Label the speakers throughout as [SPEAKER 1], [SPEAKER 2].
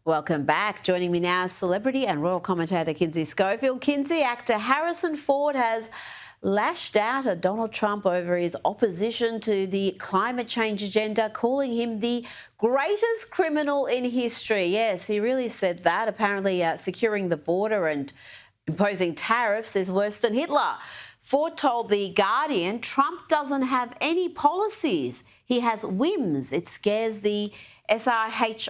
[SPEAKER 1] Welcome back. Joining me now is celebrity and royal commentator Kinsey Schofield. Kinsey, actor Harrison Ford has lashed out at Donald Trump over his opposition to the climate change agenda, calling him the greatest criminal in history. Yes, he really said that. Apparently, securing the border and imposing tariffs is worse than Hitler. Ford told The Guardian Trump doesn't have any policies. He has whims. It scares the SIHIT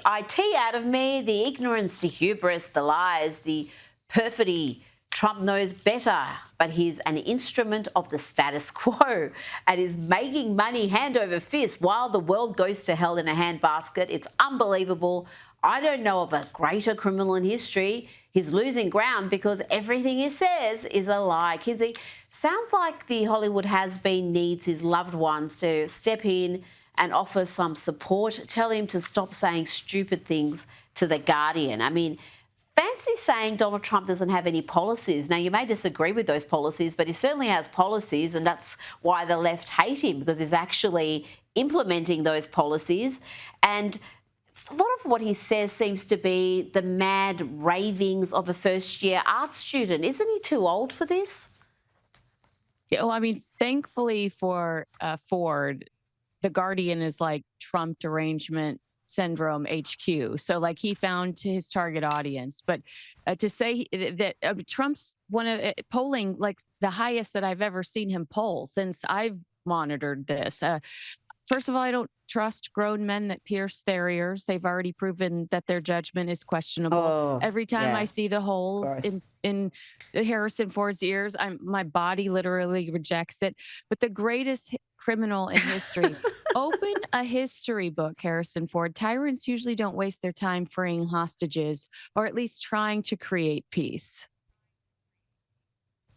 [SPEAKER 1] out of me, the ignorance, the hubris, the lies, the perfidy. Trump knows better, but he's an instrument of the status quo and is making money hand over fist while the world goes to hell in a handbasket. It's unbelievable. I don't know of a greater criminal in history. He's losing ground because everything he says is a lie. Kinsey, sounds like the Hollywood has-been needs his loved ones to step in and offer some support. Tell him to stop saying stupid things to The Guardian. I mean, fancy saying Donald Trump doesn't have any policies. Now, you may disagree with those policies, but he certainly has policies, and that's why the left hate him, because he's actually implementing those policies. And a lot of what he says seems to be the mad ravings of a first-year art student. Isn't he too old for this?
[SPEAKER 2] Yeah, well, I mean, thankfully for Ford, The Guardian is like Trump derangement syndrome HQ. So like he found his target audience. But to say that Trump's one of polling like the highest that I've ever seen him poll since I've monitored this. First of all, I don't trust grown men that pierce their ears. They've already proven that their judgment is questionable.
[SPEAKER 1] Oh,
[SPEAKER 2] Every time
[SPEAKER 1] yeah,
[SPEAKER 2] I see the holes
[SPEAKER 1] gross.
[SPEAKER 2] in Harrison Ford's ears, my body literally rejects it. But the greatest criminal in history, open a history book, Harrison Ford. Tyrants usually don't waste their time freeing hostages or at least trying to create peace.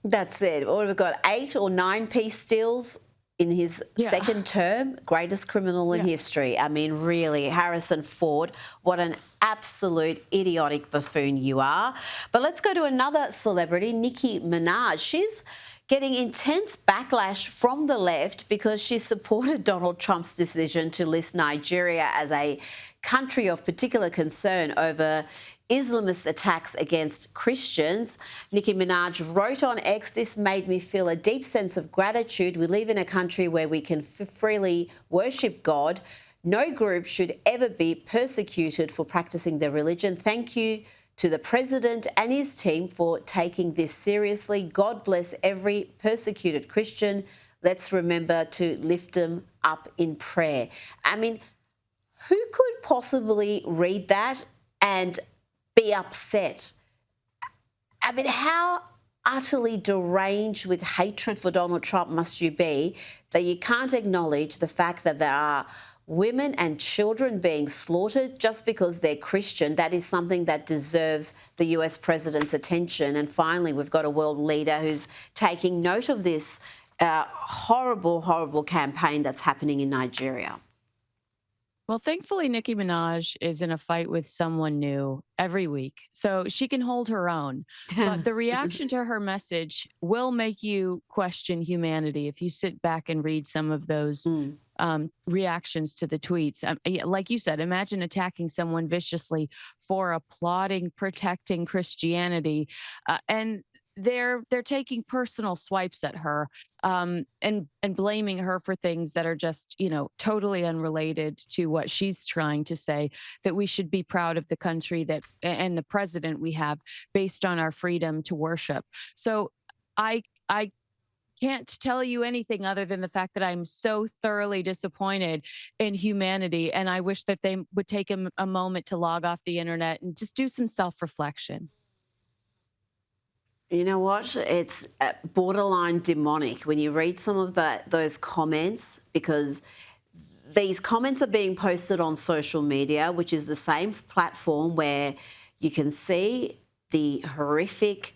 [SPEAKER 1] That's it. What have we got? 8 or 9 peace deals in his
[SPEAKER 2] Yeah.
[SPEAKER 1] second term, greatest criminal in
[SPEAKER 2] Yeah.
[SPEAKER 1] history. I mean, really, Harrison Ford, what an absolute idiotic buffoon you are. But let's go to another celebrity, Nicki Minaj. She's getting intense backlash from the left because she supported Donald Trump's decision to list Nigeria as a country of particular concern over Islamist attacks against Christians. Nicki Minaj wrote on X, "This made me feel a deep sense of gratitude. We live in a country where we can freely worship God. No group should ever be persecuted for practicing their religion. Thank you to the president and his team for taking this seriously. God bless every persecuted Christian. Let's remember to lift them up in prayer." I mean, who could possibly read that and be upset? I mean, how utterly deranged with hatred for Donald Trump must you be that you can't acknowledge the fact that there are women and children being slaughtered just because they're Christian? That is something that deserves the US president's attention. And finally, we've got a world leader who's taking note of this horrible, horrible campaign that's happening in Nigeria.
[SPEAKER 2] Well, thankfully, Nicki Minaj is in a fight with someone new every week, so she can hold her own. But the reaction to her message will make you question humanity if you sit back and read some of those
[SPEAKER 1] Mm.
[SPEAKER 2] reactions to the tweets. Yeah, like you said, imagine attacking someone viciously for applauding, protecting Christianity, and they're taking personal swipes at her, and blaming her for things that are just totally unrelated to what she's trying to say, that we should be proud of the country that and the president we have based on our freedom to worship. So I can't tell you anything other than the fact that I'm so thoroughly disappointed in humanity, and I wish that they would take a moment to log off the internet and just do some self-reflection.
[SPEAKER 1] You know what? It's borderline demonic when you read some of those comments, because these comments are being posted on social media, which is the same platform where you can see the horrific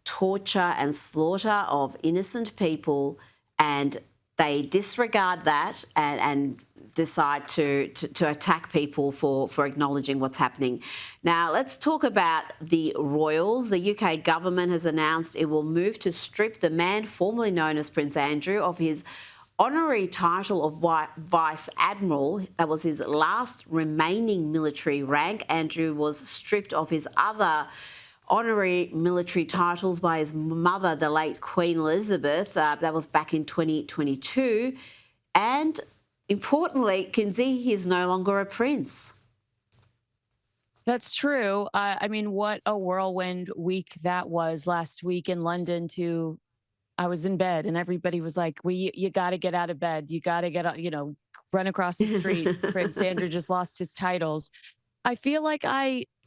[SPEAKER 1] torture and slaughter of innocent people, and they disregard that and decide to attack people for acknowledging what's happening. Now, let's talk about the royals. The UK government has announced it will move to strip the man formerly known as Prince Andrew of his honorary title of Vice Admiral. That was his last remaining military rank. Andrew was stripped of his other honorary military titles by his mother, the late Queen Elizabeth. That was back in 2022. And importantly, Kinsey, he is no longer a prince.
[SPEAKER 2] That's true. I mean, what a whirlwind week that was last week in London. I was in bed and everybody was like, you got to get out of bed. You got to get out, run across the street. Prince Andrew just lost his titles. I feel like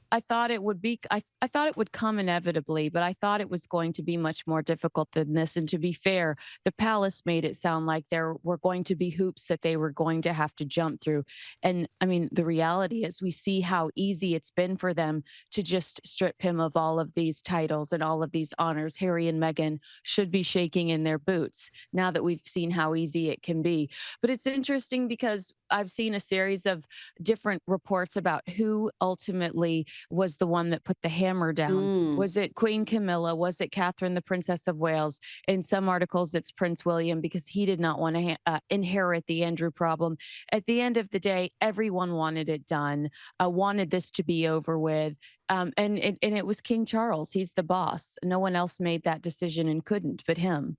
[SPEAKER 2] I thought it would be, I thought it would come inevitably, but I thought it was going to be much more difficult than this. And to be fair, the palace made it sound like there were going to be hoops that they were going to have to jump through. And I mean, the reality is we see how easy it's been for them to just strip him of all of these titles and all of these honors. Harry and Meghan should be shaking in their boots now that we've seen how easy it can be. But it's interesting because I've seen a series of different reports about who ultimately was the one that put the hammer down. Was it Queen Camilla? Was it Catherine, the Princess of Wales? In some articles, it's Prince William because he did not want to inherit the Andrew problem. At the end of the day, everyone wanted it done, wanted this to be over with. And it was King Charles. He's the boss. No one else made that decision and couldn't but him.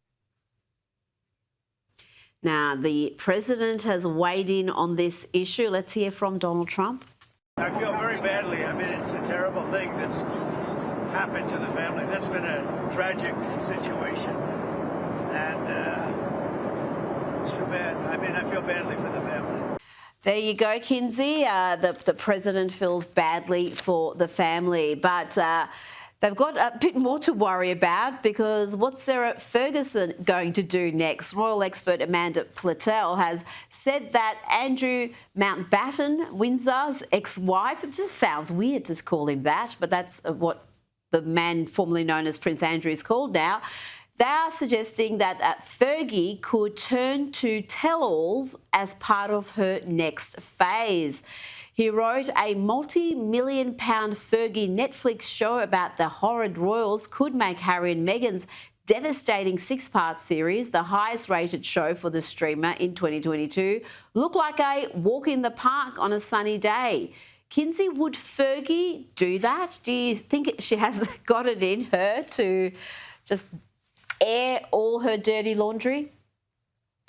[SPEAKER 1] Now, the president has weighed in on this issue. Let's hear from Donald Trump.
[SPEAKER 3] I feel very badly. I mean, it's a terrible thing that's happened to the family. That's been a tragic situation. And it's too bad. I mean, I feel badly for the family.
[SPEAKER 1] There you go, Kinsey. The president feels badly for the family, but they've got a bit more to worry about because what's Sarah Ferguson going to do next? Royal expert Amanda Platel has said that Andrew Mountbatten, Windsor's ex-wife, it just sounds weird to call him that, but that's what the man formerly known as Prince Andrew is called now. They are suggesting that Fergie could turn to tell-alls as part of her next phase. He wrote a multi-million-pound Fergie Netflix show about the horrid royals could make Harry and Meghan's devastating 6-part series, the highest-rated show for the streamer in 2022, look like a walk in the park on a sunny day. Kinsey, would Fergie do that? Do you think she has got it in her to just air all her dirty laundry?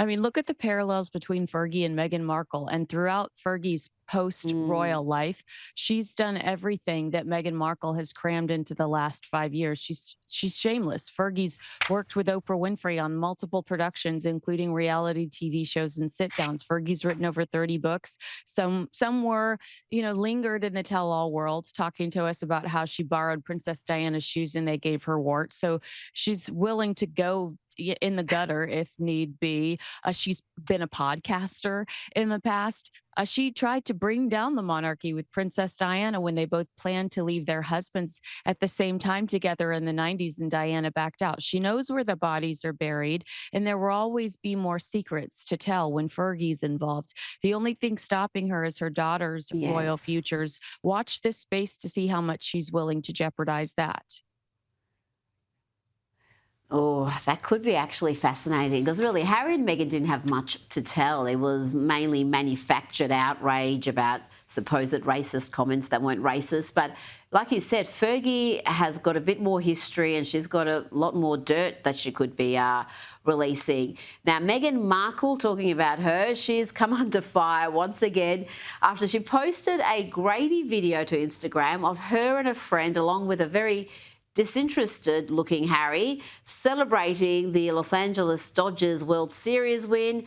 [SPEAKER 2] I mean, look at the parallels between Fergie and Meghan Markle. And throughout Fergie's post-royal life, she's done everything that Meghan Markle has crammed into the last 5 years. She's shameless. Fergie's worked with Oprah Winfrey on multiple productions, including reality TV shows and sit-downs. Fergie's written over 30 books. Some were, lingered in the tell-all world, talking to us about how she borrowed Princess Diana's shoes and they gave her warts. So she's willing to go in the gutter if need be. She's been a podcaster in the past. She tried to bring down the monarchy with Princess Diana when they both planned to leave their husbands at the same time together in the 90s, and Diana backed out. She knows where the bodies are buried, and there will always be more secrets to tell when Fergie's involved. The only thing stopping her is her daughter's royal futures. Watch this space to see how much she's willing to jeopardize that.
[SPEAKER 1] Oh, that could be actually fascinating because really Harry and Meghan didn't have much to tell. It was mainly manufactured outrage about supposed racist comments that weren't racist. But like you said, Fergie has got a bit more history and she's got a lot more dirt that she could be releasing. Now, Meghan Markle, talking about her, she's come under fire once again after she posted a grainy video to Instagram of her and a friend along with a very disinterested looking Harry celebrating the Los Angeles Dodgers World Series win.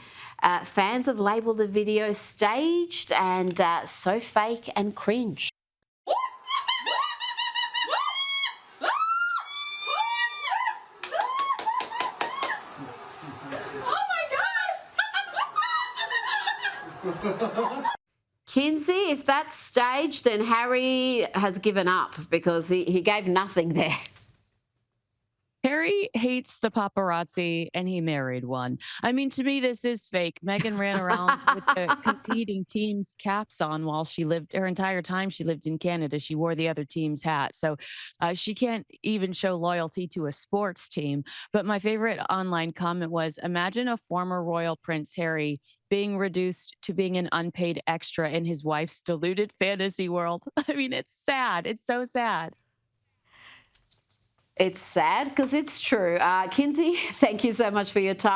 [SPEAKER 1] Fans have labelled the video staged and so fake and cringe. Kinsey, if that's staged, then Harry has given up because he gave nothing there.
[SPEAKER 2] Harry hates the paparazzi and he married one. I mean, to me, this is fake. Meghan ran around with the competing team's caps on while she lived her entire time she lived in Canada. She wore the other team's hat. So she can't even show loyalty to a sports team. But my favorite online comment was, imagine a former royal Prince Harry being reduced to being an unpaid extra in his wife's deluded fantasy world. I mean, it's sad. It's so sad.
[SPEAKER 1] It's sad because it's true. Kinsey, thank you so much for your time.